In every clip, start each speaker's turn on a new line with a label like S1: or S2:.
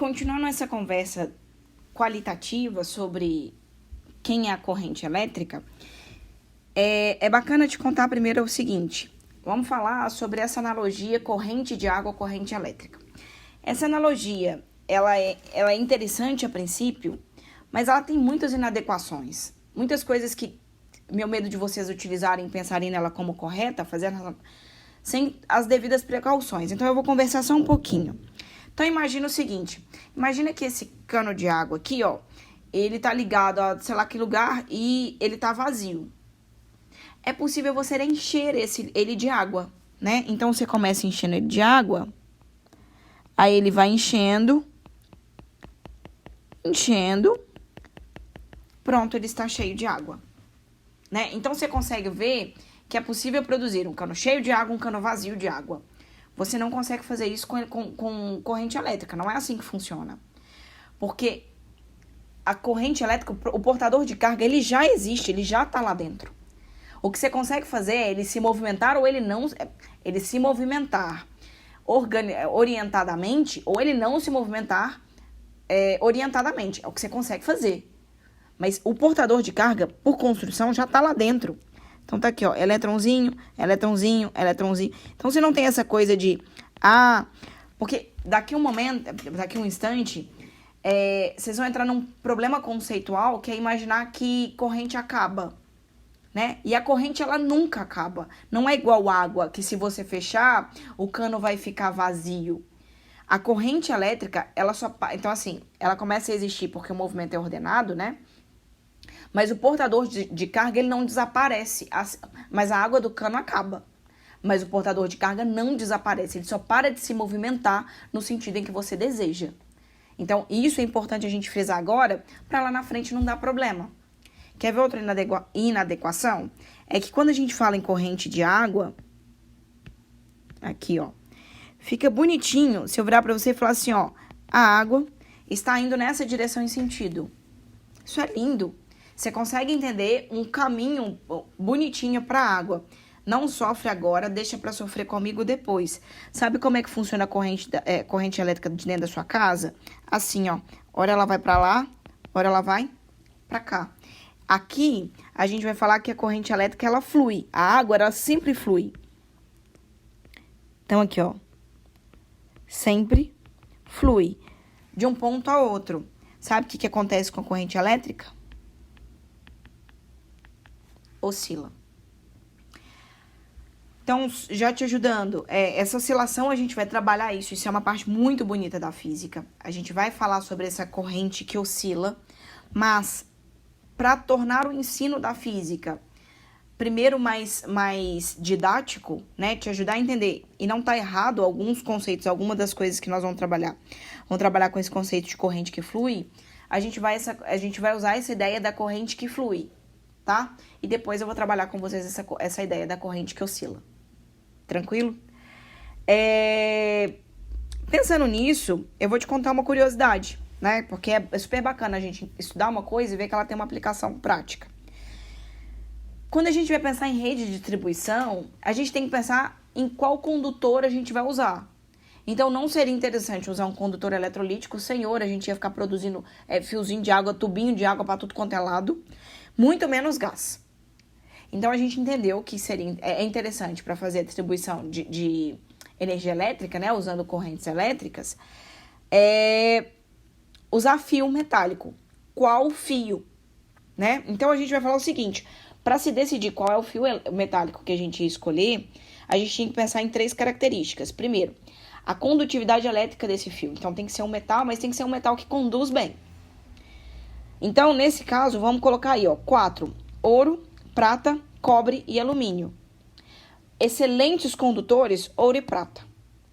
S1: continuando essa conversa qualitativa sobre quem é a corrente elétrica, é bacana te contar primeiro o seguinte. Vamos falar sobre essa analogia corrente de água, corrente elétrica. Essa analogia, ela é interessante a princípio, mas ela tem muitas inadequações. Muitas coisas que meu medo de vocês utilizarem e pensarem nela como correta, fazendo ela sem as devidas precauções. Então, eu vou conversar só um pouquinho. Então, imagina o seguinte. Imagina que esse cano de água aqui, ó, ele tá ligado a sei lá que lugar e ele tá vazio. É possível você encher ele de água, né? Então, você começa enchendo ele de água, aí ele vai enchendo, pronto, ele está cheio de água, né? Então, você consegue ver que é possível produzir um cano cheio de água, um cano vazio de água. Você não consegue fazer isso com corrente elétrica, não é assim que funciona. Porque a corrente elétrica, o portador de carga, ele já existe, ele já está lá dentro. O que você consegue fazer é ele se movimentar ou ele não... Ele se movimentar orientadamente ou ele não se movimentar orientadamente. É o que você consegue fazer. Mas o portador de carga, por construção, já está lá dentro. Então tá aqui, ó, eletrãozinho. Então você não tem essa coisa de... porque daqui um instante, vocês vão entrar num problema conceitual que é imaginar que corrente acaba, né? E a corrente, ela nunca acaba. Não é igual água, que se você fechar, o cano vai ficar vazio. A corrente elétrica, ela só... Então, assim, ela começa a existir porque o movimento é ordenado, né? Mas o portador de carga, ele não desaparece. Mas a água do cano acaba. Mas o portador de carga não desaparece. Ele só para de se movimentar no sentido em que você deseja. Então, isso é importante a gente frisar agora, para lá na frente não dar problema. Quer ver outra inadequação? É que quando a gente fala em corrente de água, aqui, ó, fica bonitinho se eu virar para você e falar assim, ó, a água está indo nessa direção e sentido. Isso é lindo. Você consegue entender um caminho bonitinho para a água. Não sofre agora, deixa para sofrer comigo depois. Sabe como é que funciona a corrente elétrica de dentro da sua casa? Assim, ó. Ora ela vai para lá, ora ela vai para cá. Aqui, a gente vai falar que a corrente elétrica, ela flui. A água, ela sempre flui. Então, aqui, ó. Sempre flui. De um ponto a outro. Sabe o que acontece com a corrente elétrica? Oscila. Então, já te ajudando, essa oscilação a gente vai trabalhar isso. Isso é uma parte muito bonita da física. A gente vai falar sobre essa corrente que oscila, mas para tornar o ensino da física, primeiro mais didático, né, te ajudar a entender, e não tá errado alguns conceitos, algumas das coisas que nós vamos trabalhar com esse conceito de corrente que flui, a gente vai usar essa ideia da corrente que flui, tá? E depois eu vou trabalhar com vocês essa ideia da corrente que oscila. Tranquilo? Pensando nisso, eu vou te contar uma curiosidade, né? Porque é super bacana a gente estudar uma coisa e ver que ela tem uma aplicação prática. Quando a gente vai pensar em rede de distribuição, a gente tem que pensar em qual condutor a gente vai usar. Então, não seria interessante usar um condutor eletrolítico, senhor, a gente ia ficar produzindo fiozinho de água, tubinho de água para tudo quanto é lado, muito menos gás. Então, a gente entendeu que é interessante para fazer a distribuição de energia elétrica, né, usando correntes elétricas, usar fio metálico. Qual fio? Né? Então, a gente vai falar o seguinte, para se decidir qual é o fio metálico que a gente ia escolher, a gente tinha que pensar em 3 características. Primeiro, a condutividade elétrica desse fio. Então, tem que ser um metal, mas tem que ser um metal que conduz bem. Então, nesse caso, vamos colocar aí, ó, 4. Ouro, prata, cobre e alumínio. Excelentes condutores, ouro e prata,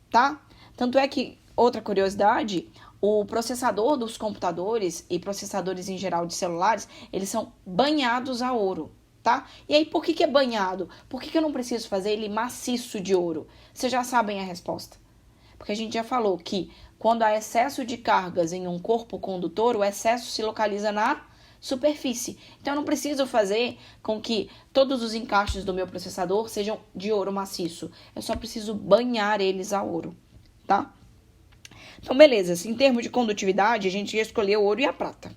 S1: tá? Tanto é que, outra curiosidade, o processador dos computadores e processadores em geral de celulares, eles são banhados a ouro, tá? E aí, por que é banhado? Por que eu não preciso fazer ele maciço de ouro? Vocês já sabem a resposta. Porque a gente já falou que quando há excesso de cargas em um corpo condutor, o excesso se localiza na superfície. Então, eu não preciso fazer com que todos os encaixes do meu processador sejam de ouro maciço. Eu só preciso banhar eles a ouro, tá? Então, beleza, se em termos de condutividade, a gente ia escolher o ouro e a prata.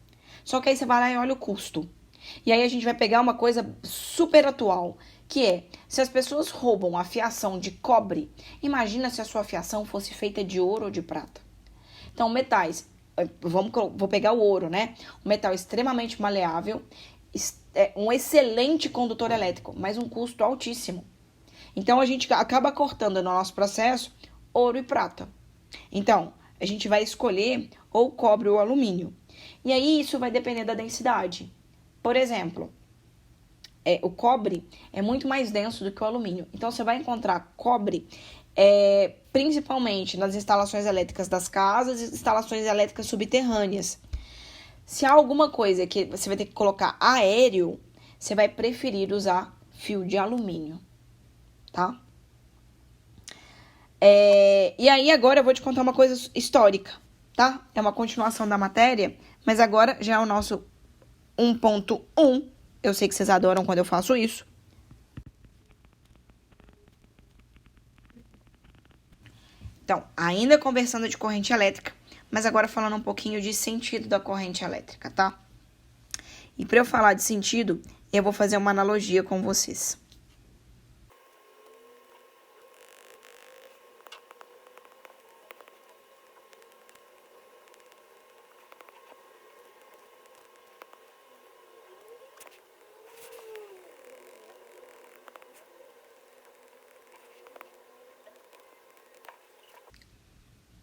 S1: Só que aí você vai lá e olha o custo. E aí a gente vai pegar uma coisa super atual, que é, se as pessoas roubam a fiação de cobre, imagina se a sua fiação fosse feita de ouro ou de prata. Então, metais, vou pegar o ouro, né? Um metal extremamente maleável, um excelente condutor elétrico, mas um custo altíssimo. Então, a gente acaba cortando no nosso processo ouro e prata. Então, a gente vai escolher ou cobre ou alumínio. E aí, isso vai depender da densidade. Por exemplo, o cobre é muito mais denso do que o alumínio. Então, você vai encontrar cobre principalmente nas instalações elétricas das casas e instalações elétricas subterrâneas. Se há alguma coisa que você vai ter que colocar aéreo, você vai preferir usar fio de alumínio, tá? E aí, agora eu vou te contar uma coisa histórica, tá? É uma continuação da matéria, mas agora já é o nosso 1.1. Eu sei que vocês adoram quando eu faço isso. Então, ainda conversando de corrente elétrica, mas agora falando um pouquinho de sentido da corrente elétrica, tá? E para eu falar de sentido, eu vou fazer uma analogia com vocês.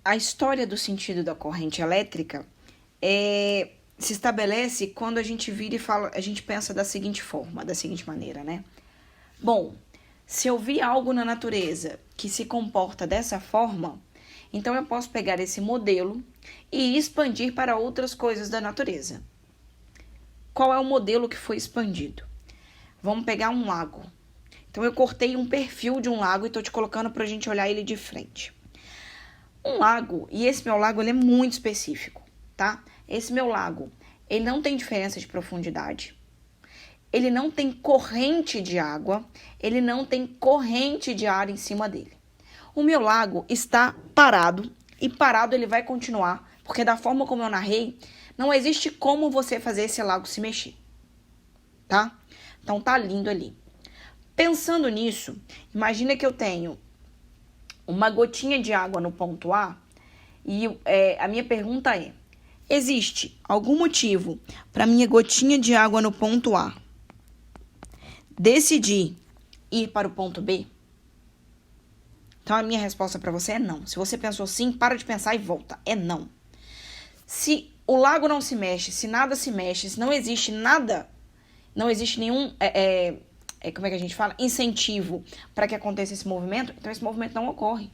S1: A história do sentido da corrente elétrica se estabelece quando a gente vira e fala, a gente pensa da seguinte forma, da seguinte maneira, né? Bom, se eu vi algo na natureza que se comporta dessa forma, então eu posso pegar esse modelo e expandir para outras coisas da natureza. Qual é o modelo que foi expandido? Vamos pegar um lago. Então eu cortei um perfil de um lago e estou te colocando para a gente olhar ele de frente. Um lago, e esse meu lago ele é muito específico, tá? Esse meu lago, ele não tem diferença de profundidade, ele não tem corrente de água, ele não tem corrente de ar em cima dele. O meu lago está parado, e parado ele vai continuar, porque da forma como eu narrei, não existe como você fazer esse lago se mexer, tá? Então tá lindo ali. Pensando nisso, imagina que eu tenho uma gotinha de água no ponto A, e a minha pergunta é, existe algum motivo para minha gotinha de água no ponto A decidir ir para o ponto B? Então, a minha resposta para você é não. Se você pensou sim, para de pensar e volta. É não. Se o lago não se mexe, se nada se mexe, se não existe nada, não existe nenhum, como é que a gente fala? Incentivo para que aconteça esse movimento, então esse movimento não ocorre.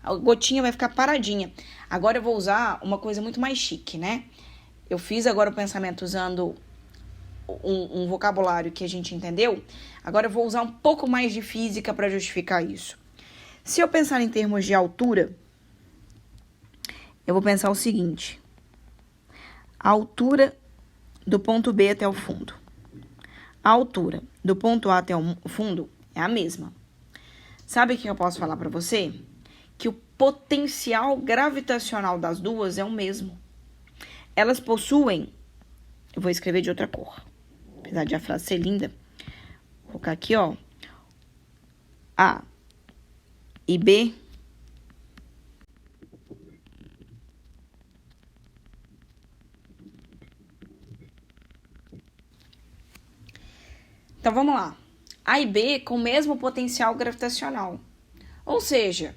S1: A gotinha vai ficar paradinha. Agora eu vou usar uma coisa muito mais chique, né? Eu fiz agora o pensamento usando um vocabulário que a gente entendeu. Agora eu vou usar um pouco mais de física para justificar isso. Se eu pensar em termos de altura, eu vou pensar o seguinte. A altura do ponto B até o fundo. A altura do ponto A até o fundo é a mesma. Sabe o que eu posso falar para você? Que o potencial gravitacional das duas é o mesmo. Elas possuem, eu vou escrever de outra cor, apesar de a frase ser linda, vou colocar aqui, ó, A e B então vamos lá, A e B com o mesmo potencial gravitacional, ou seja,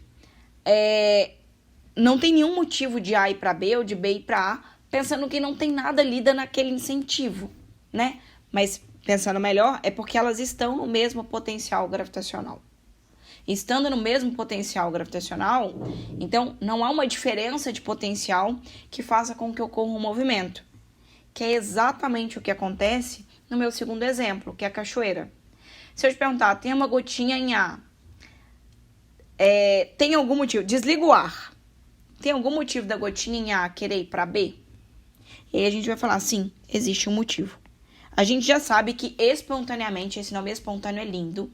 S1: não tem nenhum motivo de A ir para B ou de B ir para A, pensando que não tem nada lida naquele incentivo, né? Mas pensando melhor, é porque elas estão no mesmo potencial gravitacional. Estando no mesmo potencial gravitacional, então não há uma diferença de potencial que faça com que ocorra um movimento, que é exatamente o que acontece no meu segundo exemplo, que é a cachoeira. Se eu te perguntar, tem uma gotinha em A, tem algum motivo? Desliga o ar. Tem algum motivo da gotinha em A querer ir para B? E aí a gente vai falar, sim, existe um motivo. A gente já sabe que espontaneamente, esse nome espontâneo é lindo,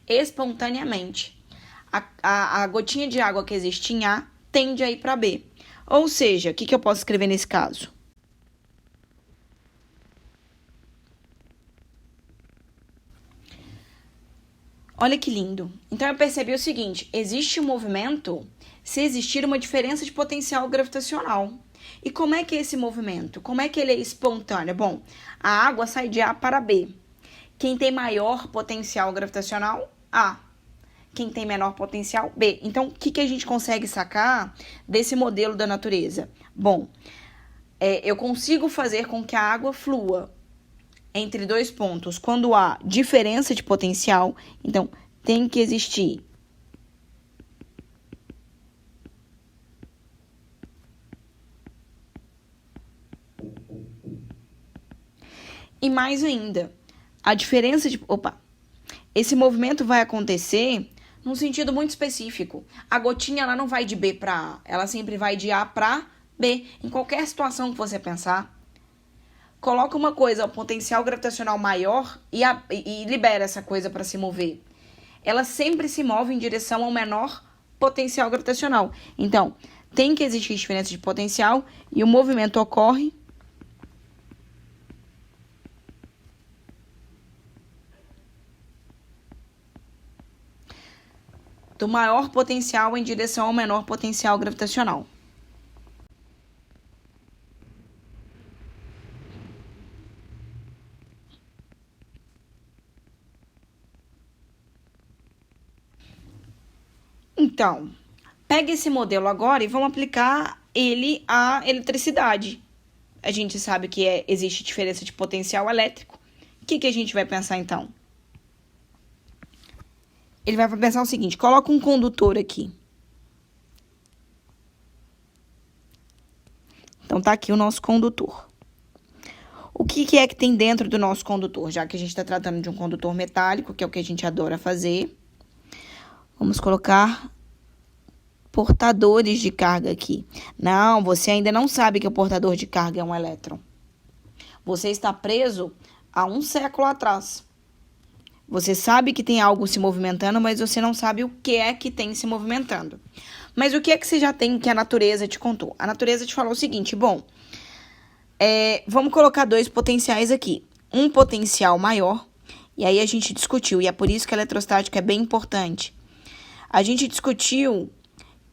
S1: espontaneamente, a gotinha de água que existe em A tende a ir para B. Ou seja, o que eu posso escrever nesse caso? Olha que lindo. Então, eu percebi o seguinte, existe um movimento se existir uma diferença de potencial gravitacional. E como é que é esse movimento? Como é que ele é espontâneo? Bom, a água sai de A para B. Quem tem maior potencial gravitacional? A. Quem tem menor potencial? B. Então, o que a gente consegue sacar desse modelo da natureza? Bom, eu consigo fazer com que a água flua entre dois pontos quando há diferença de potencial. Então, tem que existir e mais ainda, a diferença de... Esse movimento vai acontecer num sentido muito específico. A gotinha ela não vai de B para A, ela sempre vai de A para B. Em qualquer situação que você pensar, coloca uma coisa, um potencial gravitacional maior e libera essa coisa para se mover. Ela sempre se move em direção ao menor potencial gravitacional. Então, tem que existir diferença de potencial e o movimento ocorre do maior potencial em direção ao menor potencial gravitacional. Então, pega esse modelo agora e vamos aplicar ele à eletricidade. A gente sabe que existe diferença de potencial elétrico. O que a gente vai pensar então? Ele vai pensar o seguinte, coloca um condutor aqui. Então, tá aqui o nosso condutor. O que é que tem dentro do nosso condutor? Já que a gente está tratando de um condutor metálico, que é o que a gente adora fazer, vamos colocar portadores de carga aqui. Não, você ainda não sabe que o portador de carga é um elétron. Você está preso a um século atrás. Você sabe que tem algo se movimentando, mas você não sabe o que é que tem se movimentando. Mas o que é que você já tem que a natureza te contou? A natureza te falou o seguinte, bom, vamos colocar dois potenciais aqui. Um potencial maior, e aí a gente discutiu, e é por isso que a eletrostática é bem importante. A gente discutiu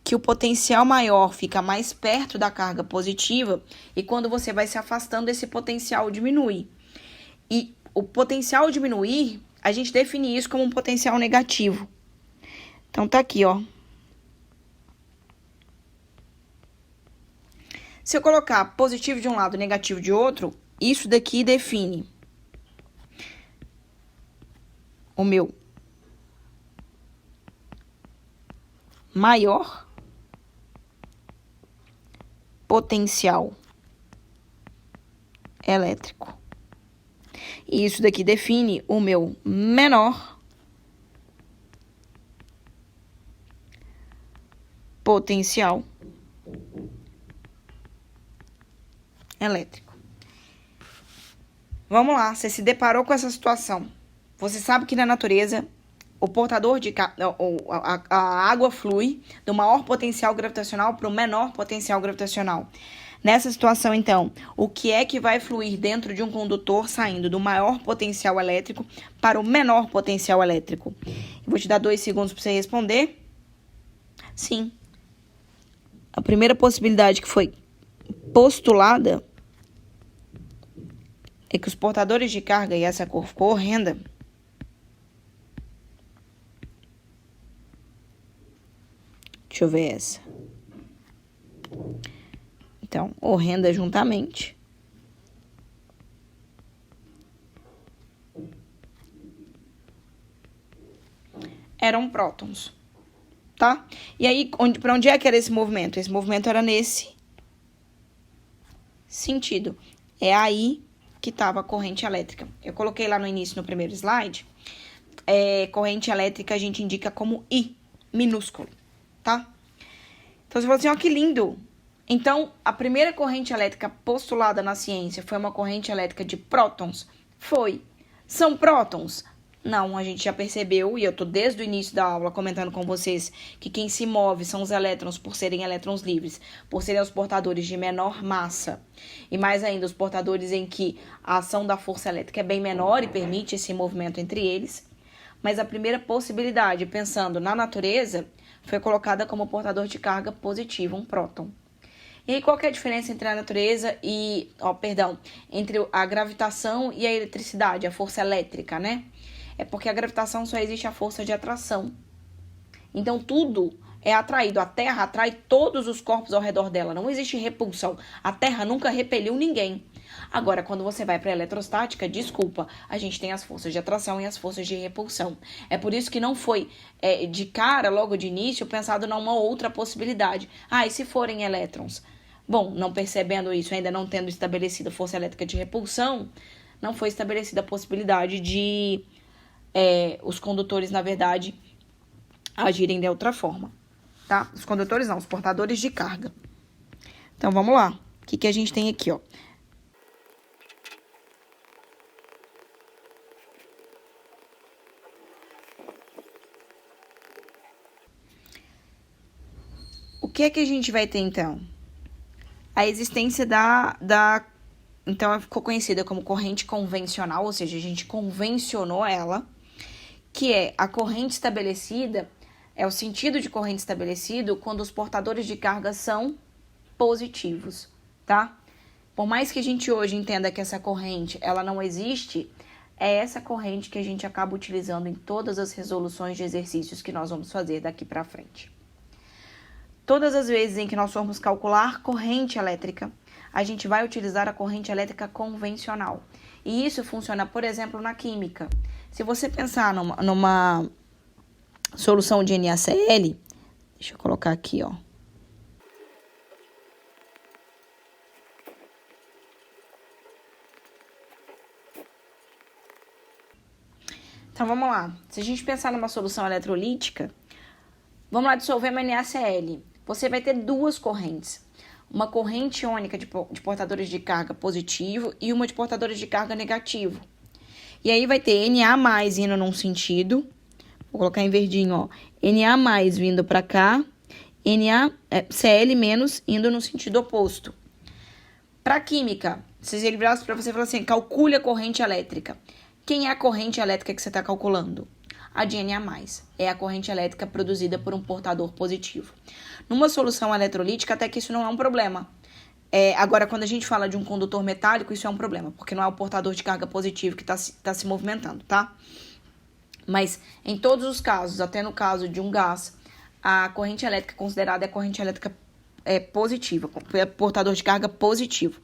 S1: que o potencial maior fica mais perto da carga positiva, e quando você vai se afastando, esse potencial diminui. E o potencial diminuir, a gente define isso como um potencial negativo. Então, tá aqui, ó. Se eu colocar positivo de um lado e negativo de outro, isso daqui define o meu maior potencial elétrico. E isso daqui define o meu menor potencial elétrico. Vamos lá, você se deparou com essa situação. Você sabe que na natureza, o portador de a água flui do maior potencial gravitacional para o menor potencial gravitacional. Nessa situação, então, o que é que vai fluir dentro de um condutor saindo do maior potencial elétrico para o menor potencial elétrico? Eu vou te dar 2 segundos para você responder. Sim. A primeira possibilidade que foi postulada é que os portadores de carga, e essa cor ficou horrenda, deixa eu ver essa. Então, horrenda juntamente. Eram prótons, tá? E aí, para onde é que era esse movimento? Esse movimento era nesse sentido. É aí que estava a corrente elétrica. Eu coloquei lá no início, no primeiro slide, corrente elétrica a gente indica como I, minúsculo, tá? Então, você falou assim, ó, que lindo! Então, a primeira corrente elétrica postulada na ciência foi uma corrente elétrica de prótons? Foi. São prótons? Não, a gente já percebeu, e eu tô desde o início da aula comentando com vocês, que quem se move são os elétrons por serem elétrons livres, por serem os portadores de menor massa. E mais ainda, os portadores em que a ação da força elétrica é bem menor e permite esse movimento entre eles. Mas a primeira possibilidade, pensando na natureza, foi colocada como portador de carga positivo, um próton. E aí, qual que é a diferença entre a natureza e, entre a gravitação e a eletricidade, a força elétrica, né? É porque a gravitação só existe a força de atração. Então, tudo é atraído. A Terra atrai todos os corpos ao redor dela. Não existe repulsão. A Terra nunca repeliu ninguém. Agora, quando você vai para a eletrostática, desculpa, a gente tem as forças de atração e as forças de repulsão. É por isso que não foi de cara, logo de início, pensado numa outra possibilidade. E se forem elétrons? Bom, não percebendo isso, ainda não tendo estabelecido força elétrica de repulsão, não foi estabelecida a possibilidade de os condutores, na verdade, agirem de outra forma, tá? Os condutores não, os portadores de carga. Então, vamos lá. O que a gente tem aqui, ó? O que é que a gente vai ter, então? A existência então, ela ficou conhecida como corrente convencional, ou seja, a gente convencionou ela, que é a corrente estabelecida, é o sentido de corrente estabelecido quando os portadores de carga são positivos, tá? Por mais que a gente hoje entenda que essa corrente, ela não existe, é essa corrente que a gente acaba utilizando em todas as resoluções de exercícios que nós vamos fazer daqui para frente. Todas as vezes em que nós formos calcular corrente elétrica, a gente vai utilizar a corrente elétrica convencional. E isso funciona, por exemplo, na química. Se você pensar numa solução de NaCl, deixa eu colocar aqui, ó. Então, vamos lá. Se a gente pensar numa solução eletrolítica, vamos lá dissolver uma NaCl. Você vai ter duas correntes. Uma corrente iônica de portadores de carga positivo e uma de portadores de carga negativo. E aí vai ter Na indo num sentido, vou colocar em verdinho, ó, Na vindo para cá, Cl- indo no sentido oposto. Para química, se ele virasse para você e falasse assim, calcule a corrente elétrica. Quem é a corrente elétrica que você está calculando? A de Na+. É a corrente elétrica produzida por um portador positivo. Numa solução eletrolítica, até que isso não é um problema. Agora, quando a gente fala de um condutor metálico, isso é um problema, porque não é o portador de carga positivo que está se movimentando, tá? Mas, em todos os casos, até no caso de um gás, a corrente elétrica considerada é a corrente elétrica positiva, portador de carga positivo.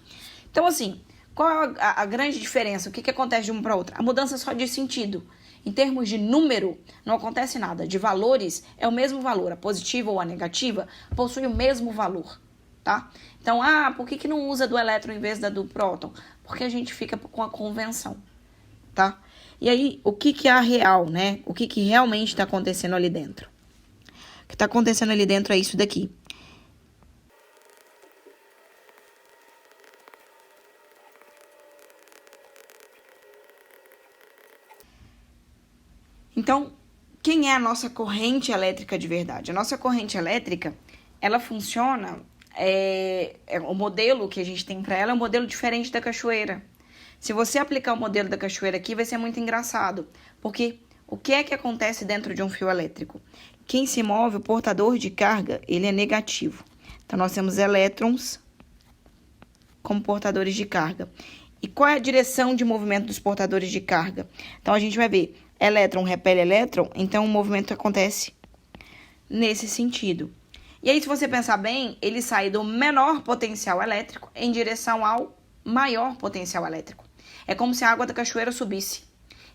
S1: Então, assim, qual é a grande diferença? O que acontece de uma para outra? A mudança só de sentido. Em termos de número, não acontece nada. De valores, é o mesmo valor. A positiva ou a negativa possui o mesmo valor, tá? Então, por que não usa do elétron em vez da do próton? Porque a gente fica com a convenção, tá? E aí, o que é a real, né? O que realmente está acontecendo ali dentro? O que está acontecendo ali dentro é isso daqui. Então, quem é a nossa corrente elétrica de verdade? A nossa corrente elétrica, ela funciona, o modelo que a gente tem para ela é um modelo diferente da cachoeira. Se você aplicar o modelo da cachoeira aqui, vai ser muito engraçado, porque o que é que acontece dentro de um fio elétrico? Quem se move, o portador de carga, ele é negativo. Então, nós temos elétrons como portadores de carga. E qual é a direção de movimento dos portadores de carga? Então, a gente vai ver elétron repele elétron, então o movimento acontece nesse sentido. E aí, se você pensar bem, ele sai do menor potencial elétrico em direção ao maior potencial elétrico. É como se a água da cachoeira subisse.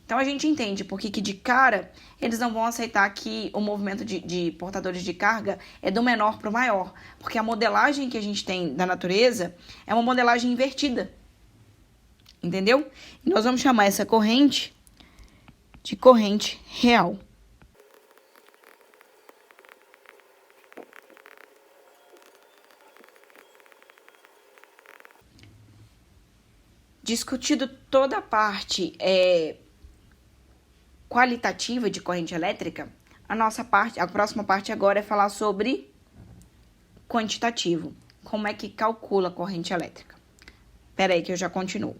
S1: Então, a gente entende por que de cara eles não vão aceitar que o movimento de portadores de carga é do menor para o maior. Porque a modelagem que a gente tem da natureza é uma modelagem invertida. Entendeu? E nós vamos chamar essa corrente de corrente real. Discutido toda a parte qualitativa de corrente elétrica, a próxima parte agora é falar sobre quantitativo. Como é que calcula a corrente elétrica? Espera aí que eu já continuo.